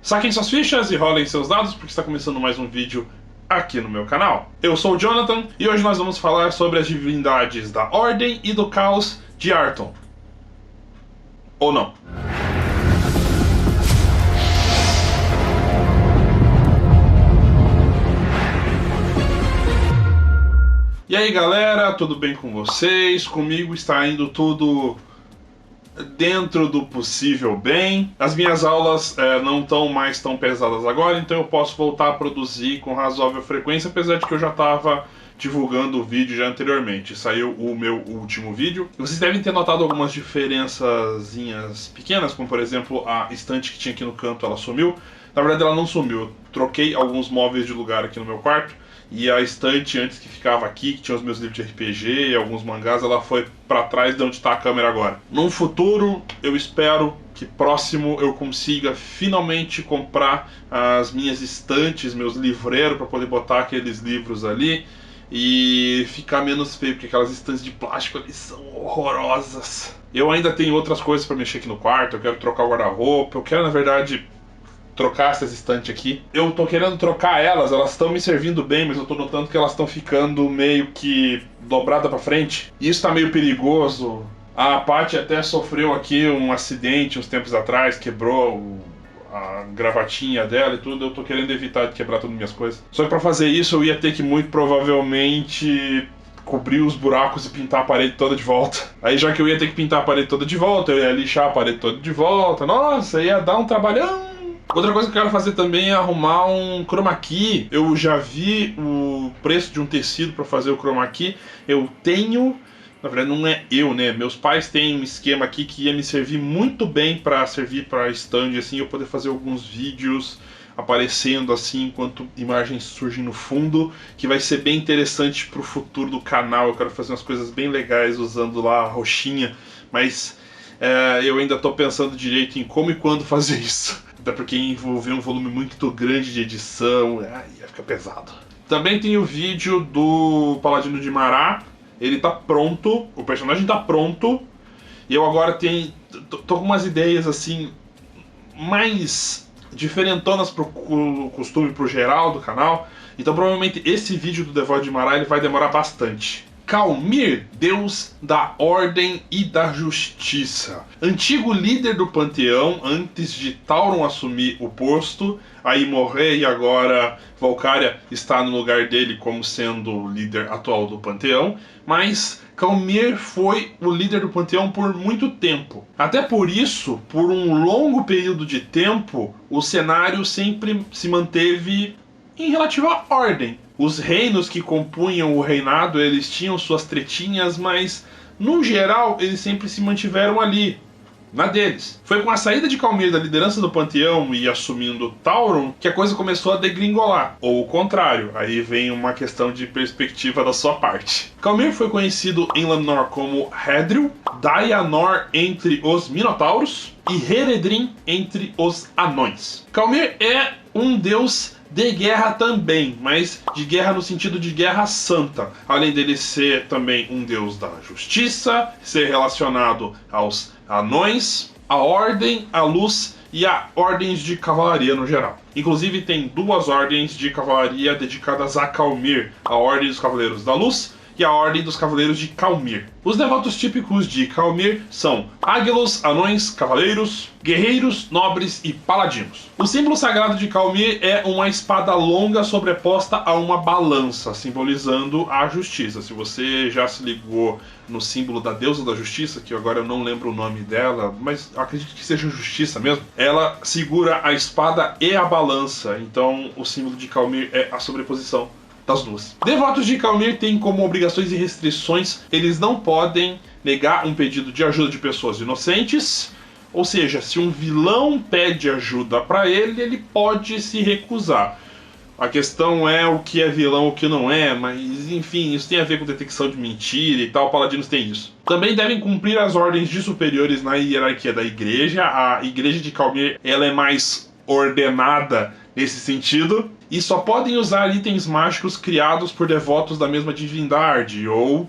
Saquem suas fichas e rolem seus dados, porque está começando mais um vídeo aqui no meu canal. Eu sou o Jonathan e hoje nós vamos falar sobre as divindades da Ordem e do Caos de Arton. Ou não. E aí galera, tudo bem com vocês? Comigo está indo tudo dentro do possível bem. As minhas aulas não estão mais tão pesadas agora, então eu posso voltar a produzir com razoável frequência, apesar de que eu já estava divulgando o vídeo já anteriormente. Saiu o meu último vídeo. Vocês devem ter notado algumas diferençazinhas pequenas, como por exemplo a estante que tinha aqui no canto, ela sumiu. Na verdade ela não sumiu, eu troquei alguns móveis de lugar aqui no meu quarto. E a estante antes que ficava aqui, que tinha os meus livros de RPG e alguns mangás, ela foi pra trás de onde está a câmera agora. Num futuro, eu espero que próximo eu consiga finalmente comprar as minhas estantes, meus livreiros, para poder botar aqueles livros ali e ficar menos feio, porque aquelas estantes de plástico ali são horrorosas. Eu ainda tenho outras coisas para mexer aqui no quarto, eu quero trocar o guarda-roupa, eu quero na verdade trocar essas estantes aqui. Eu tô querendo trocar elas estão me servindo bem, mas eu tô notando que elas estão ficando meio que dobrada pra frente. E isso tá meio perigoso. A Paty até sofreu aqui um acidente uns tempos atrás, quebrou a gravatinha dela e tudo. Eu tô querendo evitar de quebrar todas as minhas coisas. Só que pra fazer isso eu ia ter que muito provavelmente cobrir os buracos e pintar a parede toda de volta. Aí já que eu ia ter que pintar a parede toda de volta, eu ia lixar a parede toda de volta. Nossa, ia dar um trabalhão. Outra coisa que eu quero fazer também é arrumar um chroma key. Eu já vi o preço de um tecido para fazer o chroma key. Eu tenho, na verdade não é eu, né? Meus pais têm um esquema aqui que ia me servir muito bem para servir para stand, assim, eu poder fazer alguns vídeos aparecendo assim enquanto imagens surgem no fundo, que vai ser bem interessante para o futuro do canal. Eu quero fazer umas coisas bem legais usando lá a roxinha, mas eu ainda estou pensando direito em como e quando fazer isso. Até porque envolver um volume muito grande de edição, ia ficar pesado. Também tem o vídeo do Paladino de Mará. Ele tá pronto, o personagem tá pronto. E eu agora tô com umas ideias assim mais diferentonas pro costume, pro geral do canal. Então provavelmente esse vídeo do Devoto de Mará ele vai demorar bastante. Calmir, deus da ordem e da justiça. Antigo líder do panteão antes de Tauron assumir o posto, aí morrer e agora Valkyria está no lugar dele como sendo o líder atual do panteão, mas Calmir foi o líder do panteão por muito tempo. Até por isso, por um longo período de tempo, o cenário sempre se manteve em relativa ordem. Os reinos que compunham o reinado, eles tinham suas tretinhas, mas no geral eles sempre se mantiveram ali, na deles. Foi com a saída de Calmir da liderança do panteão e assumindo Tauron que a coisa começou a degringolar, ou o contrário, aí vem uma questão de perspectiva da sua parte. Calmir foi conhecido em Lenor como Hedril, Daianor entre os Minotauros e Heredrin entre os Anões. Calmir é um deus de guerra também, mas de guerra no sentido de guerra santa. Além dele ser também um deus da justiça, ser relacionado aos anões, a ordem, a luz e a ordens de cavalaria no geral. Inclusive tem duas ordens de cavalaria dedicadas a Calmir, a Ordem dos Cavaleiros da Luz e a Ordem dos Cavaleiros de Calmir. Os devotos típicos de Calmir são águilos, anões, cavaleiros, guerreiros, nobres e paladinos. O símbolo sagrado de Calmir é uma espada longa sobreposta a uma balança, simbolizando a justiça. Se você já se ligou no símbolo da deusa da justiça, que agora eu não lembro o nome dela, mas acredito que seja justiça mesmo, ela segura a espada e a balança, então o símbolo de Calmir é a sobreposição das duas. Devotos de Calmir têm como obrigações e restrições, eles não podem negar um pedido de ajuda de pessoas inocentes, ou seja, se um vilão pede ajuda para ele, ele pode se recusar. A questão é o que é vilão e o que não é, mas enfim, isso tem a ver com detecção de mentira e tal, paladinos têm isso. Também devem cumprir as ordens de superiores na hierarquia da igreja. A igreja de Calmir, ela é mais ordenada nesse sentido, e só podem usar itens mágicos criados por devotos da mesma divindade, ou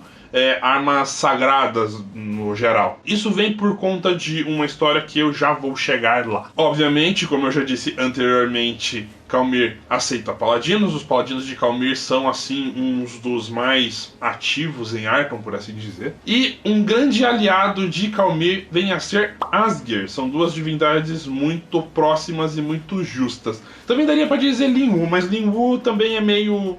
armas sagradas no geral. Isso vem por conta de uma história que eu já vou chegar lá. Obviamente, como eu já disse anteriormente, Khalmyr aceita paladinos. Os paladinos de Khalmyr são, assim, uns dos mais ativos em Arkham, por assim dizer. E um grande aliado de Khalmyr vem a ser Asgeir. São duas divindades muito próximas e muito justas. Também daria para dizer Lin-Wu, mas Lin-Wu também é meio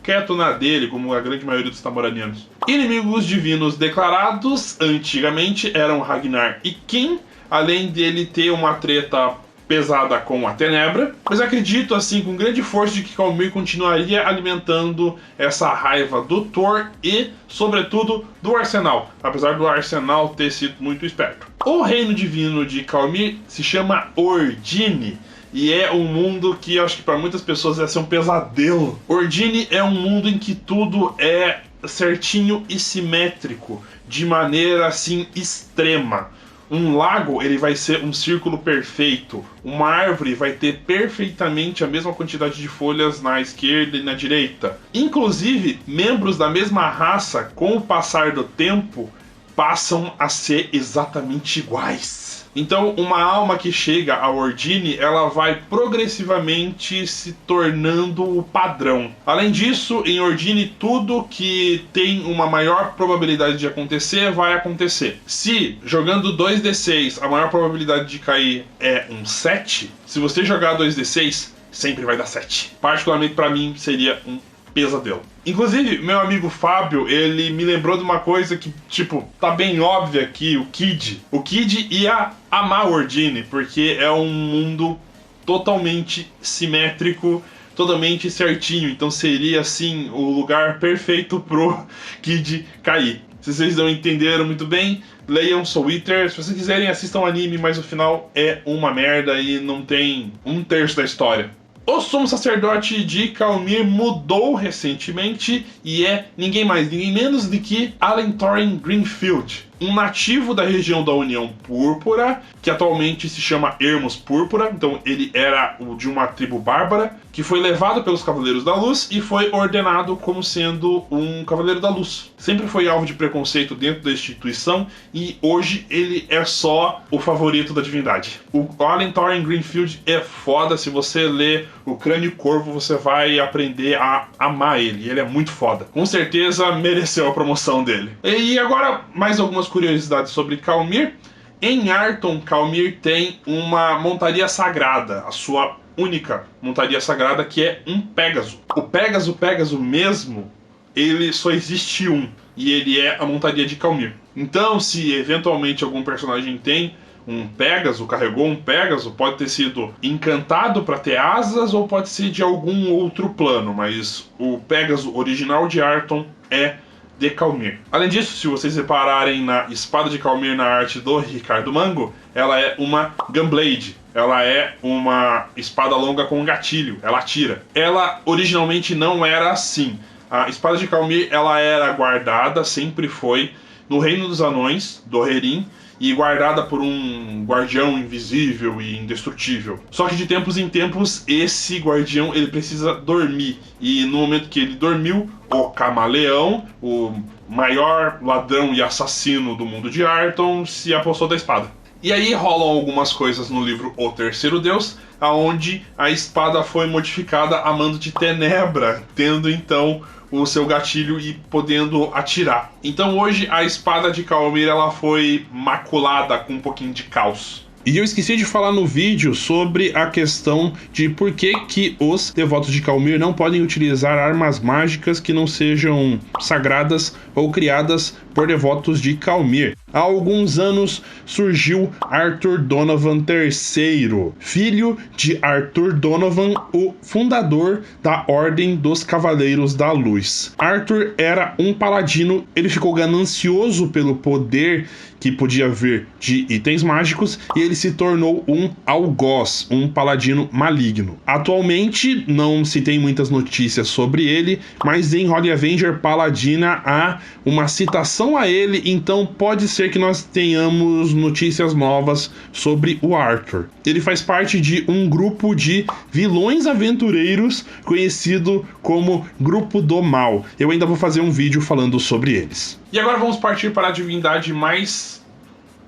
quieto na dele, como a grande maioria dos Tamoranianos. Inimigos divinos declarados antigamente eram Ragnar e Kim, além dele ter uma treta pesada com a Tenebra, mas acredito, assim, com grande força de que Khalmyr continuaria alimentando essa raiva do Thor e, sobretudo, do Arsenal, apesar do Arsenal ter sido muito esperto. O reino divino de Khalmyr se chama Ordine, e é um mundo que acho que para muitas pessoas vai ser um pesadelo. Ordine é um mundo em que tudo é certinho e simétrico, de maneira, assim, extrema. Um lago, ele vai ser um círculo perfeito. Uma árvore vai ter perfeitamente a mesma quantidade de folhas na esquerda e na direita. Inclusive, membros da mesma raça, com o passar do tempo, passam a ser exatamente iguais. Então, uma alma que chega a Ordine, ela vai progressivamente se tornando o padrão. Além disso, em Ordine, tudo que tem uma maior probabilidade de acontecer, vai acontecer. Se, jogando 2d6, a maior probabilidade de cair é um 7, se você jogar 2d6, sempre vai dar 7. Particularmente para mim, seria um pesadelo. Inclusive, meu amigo Fábio, ele me lembrou de uma coisa que, tipo, tá bem óbvia aqui, o Kid ia amar Ordine, porque é um mundo totalmente simétrico, totalmente certinho, então seria, assim, o lugar perfeito pro Kid cair. Se vocês não entenderam muito bem, leiam Soul Eater. Se vocês quiserem, assistam o anime, mas o final é uma merda e não tem um terço da história. O sumo sacerdote de Khalmyr mudou recentemente e é ninguém mais, ninguém menos do que Alan Thorin Greenfield, um nativo da região da União Púrpura, que atualmente se chama Ermos Púrpura. Então ele era de uma tribo bárbara, que foi levado pelos Cavaleiros da Luz e foi ordenado como sendo um Cavaleiro da Luz. Sempre foi alvo de preconceito dentro da instituição e hoje ele é só o favorito da divindade. O Alan Thorin Greenfield é foda. Se você ler o Crânio Corvo, você vai aprender a amar ele. Ele é muito foda. Com certeza mereceu a promoção dele. E agora, mais algumas curiosidades sobre Khalmyr. Em Arton, Khalmyr tem uma montaria sagrada, a sua única montaria sagrada, que é um Pégaso. O Pégaso mesmo, ele só existe um, e ele é a montaria de Khalmyr. Então, se eventualmente algum personagem tem um Pégaso, carregou um Pégaso, pode ter sido encantado para ter asas ou pode ser de algum outro plano, mas o Pégaso original de Arton é de Khalmyr. Além disso, se vocês repararem na espada de Khalmyr na arte do Ricardo Mango, ela é uma Gunblade. Ela é uma espada longa com gatilho, ela atira. Ela originalmente não era assim. A espada de Khalmyr, ela era guardada, sempre foi, no Reino dos Anões, do Rohirrim, e guardada por um guardião invisível e indestrutível. Só que de tempos em tempos, esse guardião ele precisa dormir. E no momento que ele dormiu, o Camaleão, o maior ladrão e assassino do mundo de Arton, se apossou da espada. E aí rolam algumas coisas no livro O Terceiro Deus, aonde a espada foi modificada a mando de Tenebra, tendo então o seu gatilho e podendo atirar. Então hoje a espada de Khalmyr ela foi maculada com um pouquinho de caos. E eu esqueci de falar no vídeo sobre a questão de por que os devotos de Khalmyr não podem utilizar armas mágicas que não sejam sagradas ou criadas por devotos de Khalmyr. Há alguns anos surgiu Arthur Donovan III, filho de Arthur Donovan, o fundador da Ordem dos Cavaleiros da Luz. Arthur era um paladino, ele ficou ganancioso pelo poder que podia vir de itens mágicos e ele se tornou um algoz, um paladino maligno. Atualmente não se tem muitas notícias sobre ele, mas em Holy Avenger Paladina há uma citação a ele, então pode ser que nós tenhamos notícias novas sobre o Arthur. Ele faz parte de um grupo de vilões aventureiros conhecido como Grupo do Mal. Eu ainda vou fazer um vídeo falando sobre eles. E E agora vamos partir para a divindade mais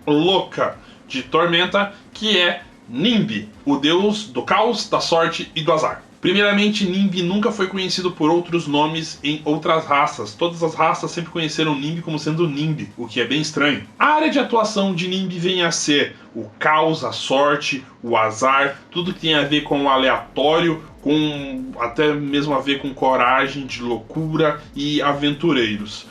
louca de Tormenta, que é Nimbi, o deus do caos, da sorte e do azar. Primeiramente, Nimbi nunca foi conhecido por outros nomes em outras raças. Todas as raças sempre conheceram Nimbi como sendo Nimbi, o que é bem estranho. A área de atuação de Nimbi vem a ser o caos, a sorte, o azar, tudo que tem a ver com o aleatório, com até mesmo a ver com coragem, de loucura e aventureiros.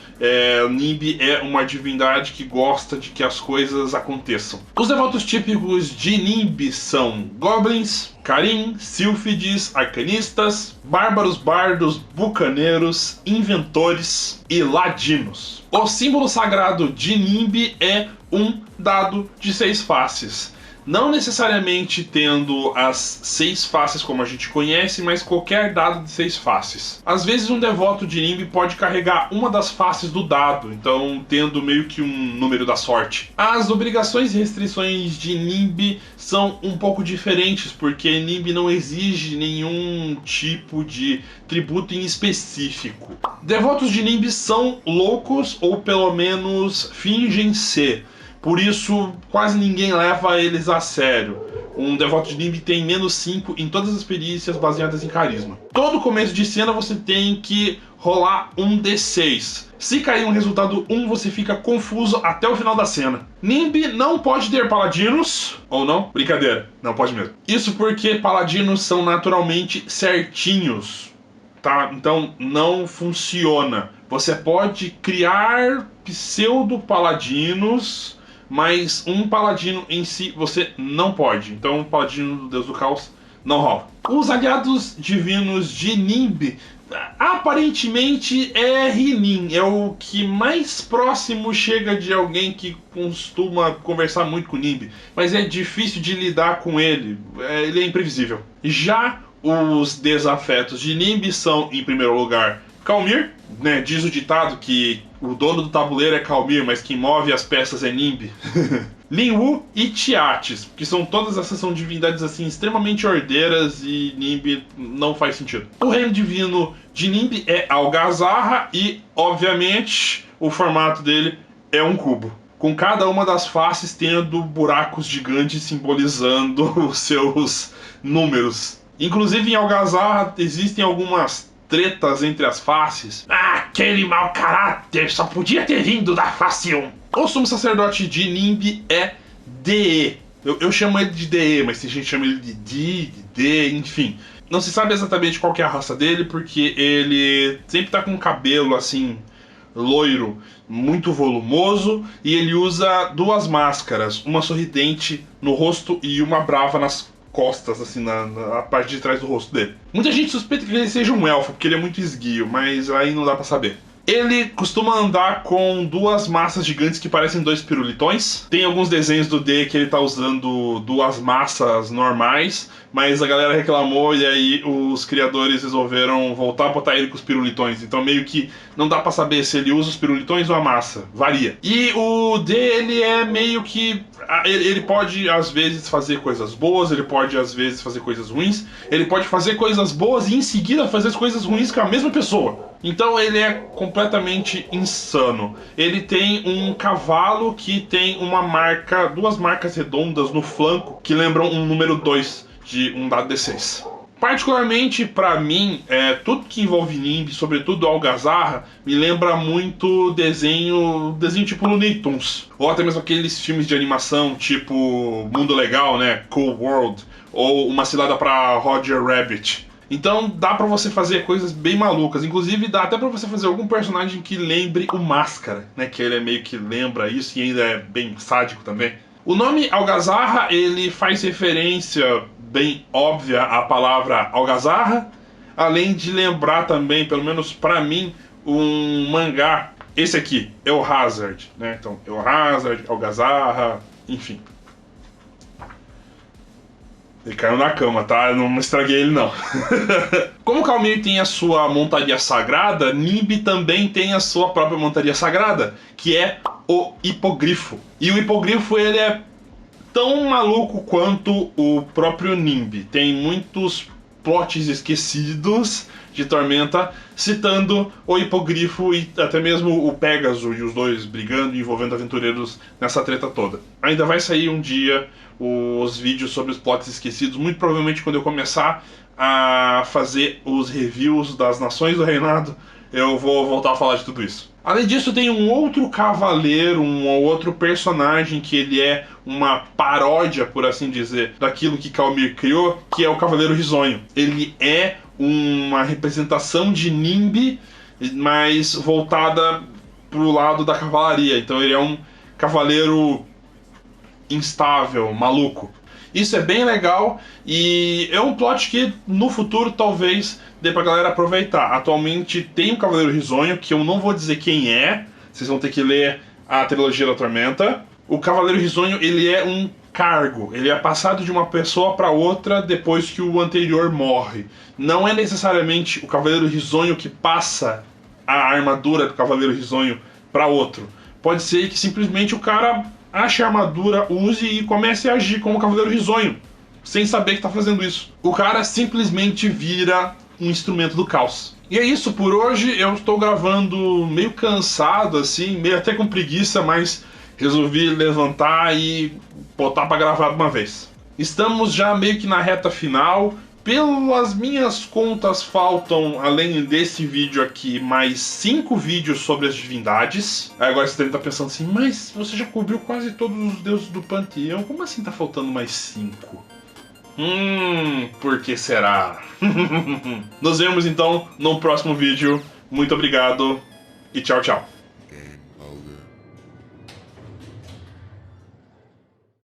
Nimbi é uma divindade que gosta de que as coisas aconteçam. Os devotos típicos de Nimbi são goblins, Carim, sílfides, arcanistas, bárbaros, bardos, bucaneiros, inventores e ladinos. O símbolo sagrado de Nimbi é um dado de 6 faces. Não necessariamente tendo as 6 faces como a gente conhece, mas qualquer dado de 6 faces. Às vezes um devoto de Nimbi pode carregar uma das faces do dado, então tendo meio que um número da sorte. As obrigações e restrições de Nimbi são um pouco diferentes, porque Nimbi não exige nenhum tipo de tributo em específico. Devotos de Nimbi são loucos, ou pelo menos fingem ser. Por isso, quase ninguém leva eles a sério. Um devoto de Nimbi tem menos 5 em todas as perícias baseadas em carisma. Todo começo de cena você tem que rolar um D6. Se cair um resultado 1, você fica confuso até o final da cena. Nimbi não pode ter paladinos, ou não? Brincadeira, não pode mesmo. Isso porque paladinos são naturalmente certinhos, tá? Então não funciona. Você pode criar pseudo-paladinos, mas um paladino em si você não pode. Então um paladino do Deus do Caos não rola. Os aliados divinos de Nimbi aparentemente é Rynin. É o que mais próximo chega de alguém que costuma conversar muito com Nimbi. Mas é difícil de lidar com ele. Ele é imprevisível. Já os desafetos de Nimbi são, em primeiro lugar, Kalmir, né? Diz o ditado que o dono do tabuleiro é Kalmir, mas quem move as peças é Nimbi. Linwu e Tiatis, que são todas essas são divindades assim extremamente ordeiras e Nimbi não faz sentido. O reino divino de Nimbi é Algazarra e, obviamente, o formato dele é um cubo, com cada uma das faces tendo buracos gigantes simbolizando os seus números. Inclusive em Algazarra existem algumas tretas entre as faces. Aquele mau caráter só podia ter vindo da face 1. O sumo sacerdote de Nimbi é DE. Eu chamo ele de DE, mas tem gente que chama ele de D, enfim. Não se sabe exatamente qual que é a raça dele, porque ele sempre tá com um cabelo assim, loiro, muito volumoso, e ele usa 2 máscaras, uma sorridente no rosto e uma brava nas costas, assim, na parte de trás do rosto dele. Muita gente suspeita que ele seja um elfo, porque ele é muito esguio, mas aí não dá pra saber. Ele costuma andar com 2 massas gigantes que parecem 2 pirulitões. Tem alguns desenhos do D que ele tá usando 2 massas normais, mas a galera reclamou e aí os criadores resolveram voltar a botar ele com os pirulitões. Então meio que não dá pra saber se ele usa os pirulitões ou a massa. Varia. E o D, ele é meio que... Ele pode, às vezes, fazer coisas boas, ele pode, às vezes, fazer coisas ruins. Ele pode fazer coisas boas e, em seguida, fazer as coisas ruins com a mesma pessoa. Então ele é completamente insano. Ele tem um cavalo que tem uma marca, 2 marcas redondas no flanco que lembram um número 2 de um dado D6. Particularmente pra mim, tudo que envolve Nimbi, sobretudo Algazarra, me lembra muito desenho tipo Looney Tunes. Ou até mesmo aqueles filmes de animação tipo Mundo Legal, né? Cool World. Ou Uma Cilada pra Roger Rabbit. Então dá pra você fazer coisas bem malucas. Inclusive dá até pra você fazer algum personagem que lembre o Máscara, né? Que ele é meio que lembra isso e ainda é bem sádico também. O nome Algazarra, ele faz referência bem óbvia à palavra algazarra, além de lembrar também, pelo menos pra mim, um mangá. Esse aqui, Eohazard, né? Então, Eohazard, Algazarra, enfim. Ele caiu na cama, tá? Eu não estraguei ele, não. Como Kalmir tem a sua montaria sagrada, Nimbi também tem a sua própria montaria sagrada, que é o hipogrifo. E o hipogrifo, ele é tão maluco quanto o próprio Nimbi. Tem muitos plots esquecidos de Tormenta, citando o Hipogrifo e até mesmo o Pégaso, e os dois brigando e envolvendo aventureiros nessa treta toda. Ainda vai sair um dia os vídeos sobre os plots esquecidos, muito provavelmente quando eu começar a fazer os reviews das Nações do Reinado, eu vou voltar a falar de tudo isso. Além disso, tem um outro cavaleiro, um outro personagem que ele é uma paródia, por assim dizer, daquilo que Khalmyr criou, que é o Cavaleiro Risonho. Ele é uma representação de Nimbi, mas voltada pro lado da cavalaria. Então ele é um cavaleiro instável, maluco. Isso é bem legal e é um plot que no futuro talvez dê pra galera aproveitar. Atualmente tem o Cavaleiro Risonho, que eu não vou dizer quem é, vocês vão ter que ler a trilogia da Tormenta. O Cavaleiro Risonho, ele é um cargo, ele é passado de uma pessoa para outra depois que o anterior morre. Não é necessariamente o Cavaleiro Risonho que passa a armadura do Cavaleiro Risonho para outro. Pode ser que simplesmente o cara ache a armadura, use e comece a agir como Cavaleiro Risonho, sem saber que está fazendo isso. O cara simplesmente vira um instrumento do caos. E é isso por hoje. Eu estou gravando meio cansado, assim, meio até com preguiça, mas resolvi levantar e botar para gravar de uma vez. Estamos já meio que na reta final. Pelas minhas contas, faltam, além desse vídeo aqui, mais 5 vídeos sobre as divindades. Aí agora você deve estar pensando assim, mas você já cobriu quase todos os deuses do panteão, como assim tá faltando mais 5? Por que será? Nos vemos então no próximo vídeo. Muito obrigado e tchau, tchau.